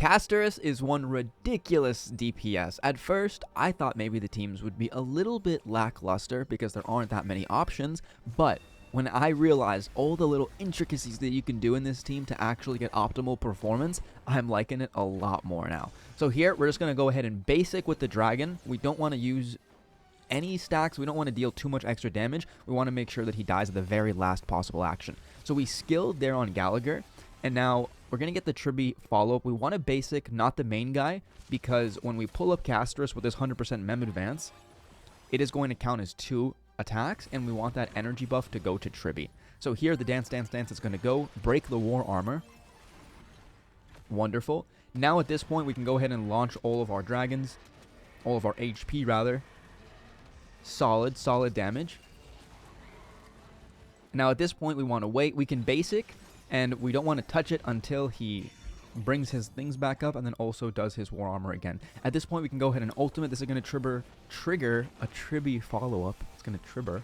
Castorice is one ridiculous DPS. At first, I thought maybe the teams would be a little bit lackluster because there aren't that many options, but when I realized all the little intricacies that you can do in this team to actually get optimal performance, I'm liking it a lot more now. So here, we're just going to go ahead and basic with the dragon. We don't want to use any stacks. We don't want to deal too much extra damage. We want to make sure that he dies at the very last possible action. So we skilled there on Gallagher, and now we're going to get the Tribbie follow-up. We want a basic, not the main guy, because when we pull up Castorice with this 100% mem advance, it is going to count as 2 attacks, and we want that energy buff to go to Tribbie. So here, the dance is going to go, break the war armor. Wonderful. Now at this point, we can go ahead and launch all of our dragons, all of our HP rather. Solid damage. Now at this point, we want to wait. We can basic, and we don't want to touch it until he brings his things back up and then also does his war armor again. At this point, we can go ahead and ultimate. This is going to trigger a Tribbie follow-up. It's going to tribber.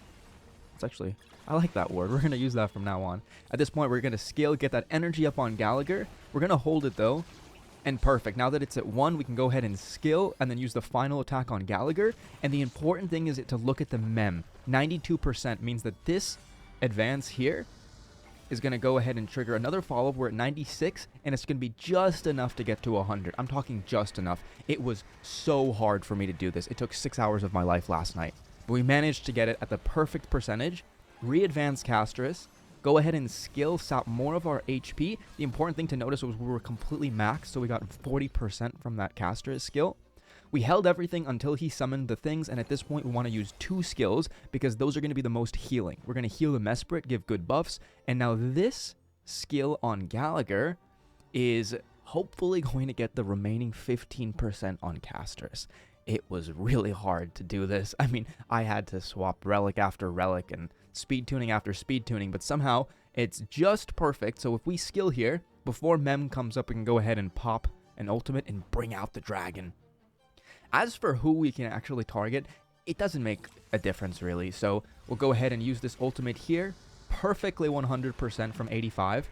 It's actually, I like that word. We're going to use that from now on. At this point, we're going to scale, get that energy up on Gallagher. We're going to hold it though. And perfect. Now that it's at 1, we can go ahead and skill and then use the final attack on Gallagher. And the important thing is to look at the mem. 92% means that this advance here is going to go ahead and trigger another follow-up. We're at 96, and it's going to be just enough to get to 100. I'm talking just enough. It was so hard for me to do this. It took 6 hours of my life last night. But we managed to get it at the perfect percentage. Re-advance Castorice. Go ahead and skill sap more of our HP. The important thing to notice was we were completely maxed, so we got 40% from that Castorice skill. We held everything until he summoned the things, and at this point, we want to use 2 skills because those are going to be the most healing. We're going to heal the Mesprit, give good buffs, and now this skill on Gallagher is hopefully going to get the remaining 15% on Castorice. It was really hard to do this. I mean, I had to swap relic after relic and speed tuning after speed tuning, but somehow it's just perfect. So if we skill here, before Mem comes up, we can go ahead and pop an ultimate and bring out the dragon. As for who we can actually target, it doesn't make a difference really. So we'll go ahead and use this ultimate here, perfectly 100% from 85.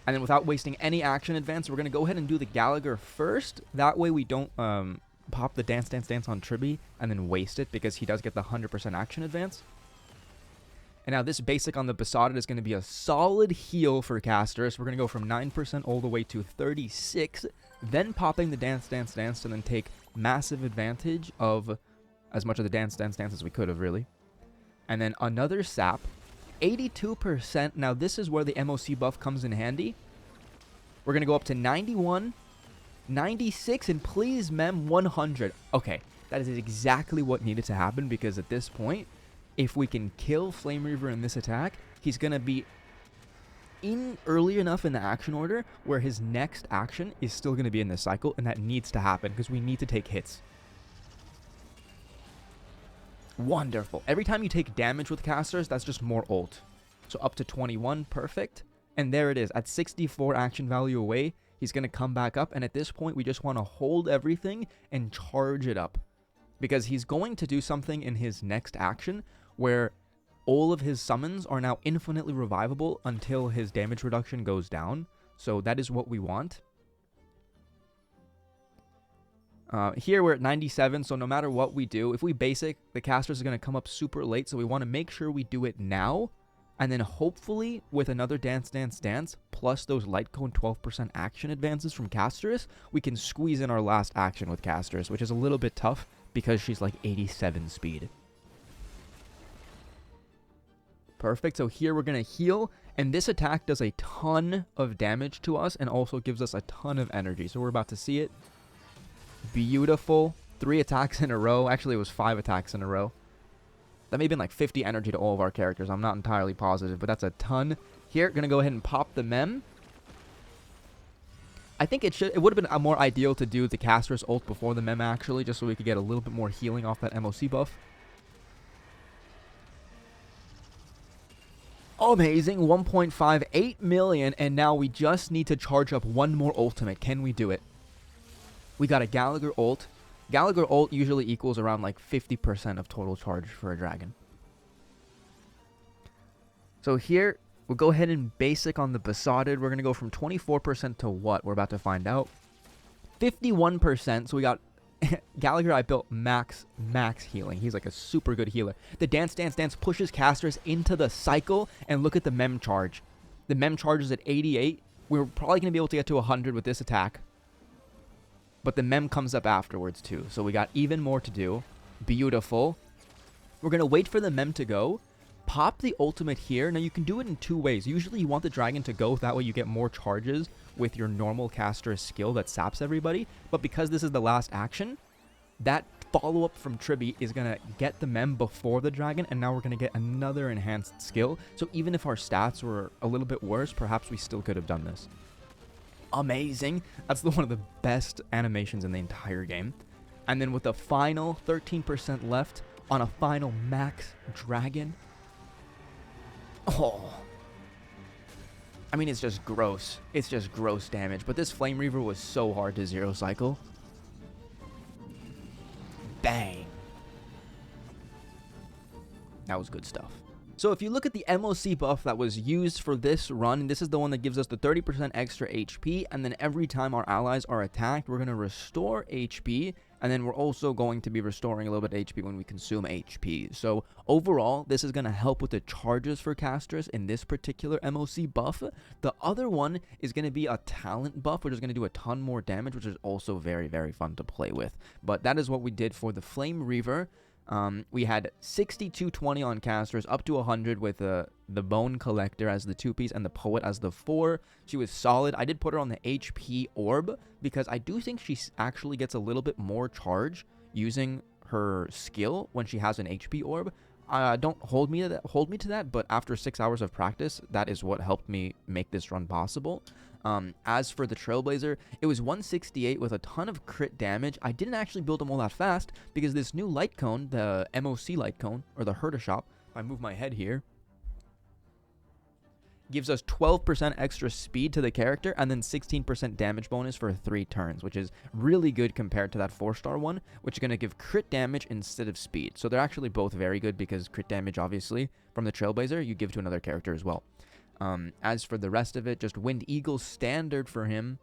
And then without wasting any action advance, we're going to go ahead and do the Gallagher first. That way we don't pop the dance on Tribbie and then waste it because he does get the 100% action advance. And now this basic on the Besotted is going to be a solid heal for Castorice. We're going to go from 9% all the way to 36. Then popping the dance to then take massive advantage of as much of the dance as we could have really. And then another sap. 82%. Now this is where the MOC buff comes in handy. We're going to go up to 91, 96, and please mem 100. Okay, that is exactly what needed to happen because at this point, if we can kill Flame Reaver in this attack, he's going to be in early enough in the action order where his next action is still going to be in this cycle, and that needs to happen because we need to take hits. Wonderful. Every time you take damage with casters, that's just more ult. So up to 21, perfect. And there it is. At 64 action value away, he's going to come back up. And at this point, we just want to hold everything and charge it up. Because he's going to do something in his next action where all of his summons are now infinitely revivable until his damage reduction goes down. So that is what we want. Here we're at 97, so no matter what we do, if we basic, the casters are going to come up super late, so we want to make sure we do it now, and then hopefully with another dance, plus those light cone 12% action advances from Castorice, we can squeeze in our last action with Castorice, which is a little bit tough because she's like 87 speed. Perfect, so here we're going to heal, and this attack does a ton of damage to us and also gives us a ton of energy, so we're about to see it. Beautiful. 3 attacks in a row. Actually, it was 5 attacks in a row. That may have been like 50 energy to all of our characters. I'm not entirely positive, but that's a ton. Here, gonna go ahead and pop the mem. I think it would have been more ideal to do the Castorice ult before the mem actually, just so we could get a little bit more healing off that MOC buff. Amazing. 1.58 million, and now we just need to charge up one more ultimate. Can we do it? We got a Gallagher ult. Gallagher ult usually equals around like 50% of total charge for a dragon. So here, We'll go ahead and basic on the Besotted. We're going to go from 24% to what? We're about to find out. 51%. So we got Gallagher. I built max healing. He's like a super good healer. The Dance pushes Castorice into the cycle, and look at the mem charge. The mem charge is at 88. We're probably going to be able to get to 100 with this attack, but the mem comes up afterwards too. So we got even more to do. Beautiful. We're going to wait for the mem to go. Pop the ultimate here. Now you can do it in two ways. Usually you want the dragon to go, that way you get more charges with your normal caster skill that saps everybody. But because this is the last action, that follow-up from Tribbie is going to get the mem before the dragon, and now we're going to get another enhanced skill. So even if our stats were a little bit worse, perhaps we still could have done this. Amazing. That's one of the best animations in the entire game. And then with the final 13% left on a final max dragon. Oh, I mean, it's just gross. It's just gross damage. But this Flame Reaver was so hard to zero cycle. Bang. That was good stuff. So if you look at the MOC buff that was used for this run, this is the one that gives us the 30% extra HP, and then every time our allies are attacked, we're going to restore HP, and then we're also going to be restoring a little bit of HP when we consume HP. So overall, this is going to help with the charges for Castorice in this particular MOC buff. The other one is going to be a talent buff, which is going to do a ton more damage, which is also very, very fun to play with. But that is what we did for the Flame Reaver. We had 6220 on Castorice, up to 100 with the Bone Collector as the 2-piece and the Poet as the 4. She was solid. I did put her on the HP Orb because I do think she actually gets a little bit more charge using her skill when she has an HP Orb. Don't hold me to that, but after 6 hours of practice, that is what helped me make this run possible. As for the Trailblazer, it was 168 with a ton of crit damage. I didn't actually build them all that fast because this new light cone, the MOC light cone, or the Herder Shop, if I move my head here, gives us 12% extra speed to the character and then 16% damage bonus for 3 turns, which is really good compared to that 4-star one, which is going to give crit damage instead of speed. So they're actually both very good because crit damage, obviously, from the Trailblazer, you give to another character as well. As for the rest of it, just Wind Eagle standard for him.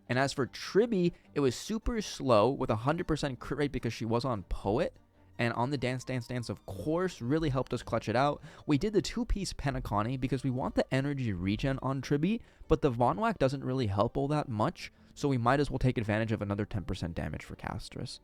And as for Tribbie, it was super slow with 100% crit rate because she was on Poet. And on the Dance, of course, really helped us clutch it out. We did the 2-piece Penacony because we want the energy regen on Tribbie, but the Von Whack doesn't really help all that much, so we might as well take advantage of another 10% damage for Castorice.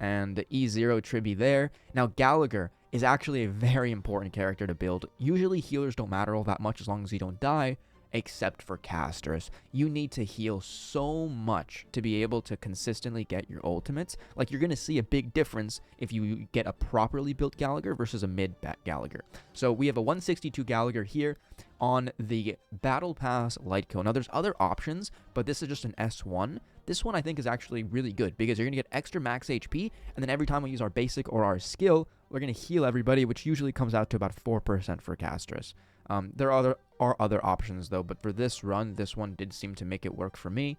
And the E0 Tribbie there. Now, Gallagher is actually a very important character to build. Usually healers don't matter all that much as long as you don't die, except for Castorice. You need to heal so much to be able to consistently get your ultimates. Like, you're going to see a big difference if you get a properly built Gallagher versus a mid-bat Gallagher. So we have a 162 Gallagher here on the Battle Pass Light Cone. Now, there's other options, but this is just an S1. This one I think is actually really good because you're going to get extra max HP, and then every time we use our basic or our skill, we're going to heal everybody, which usually comes out to about 4% for Castorice. There are other options though, but for this run, this one did seem to make it work for me.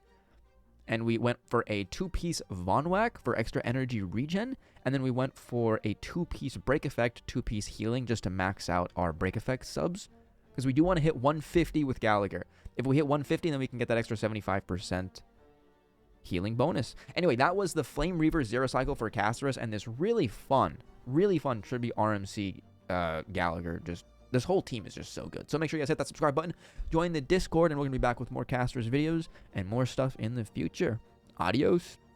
And we went for a 2-piece Von Whack for extra energy regen, and then we went for a 2-piece Break Effect, 2-piece healing just to max out our Break Effect subs. Because we do want to hit 150 with Gallagher. If we hit 150, then we can get that extra 75% healing bonus. Anyway, that was the Flame Reaver Zero Cycle for Castorice, and this really fun Tribbie RMC Gallagher. This whole team is just so good. So make sure you guys hit that subscribe button, join the Discord, and we're going to be back with more Castorice videos and more stuff in the future. Adios.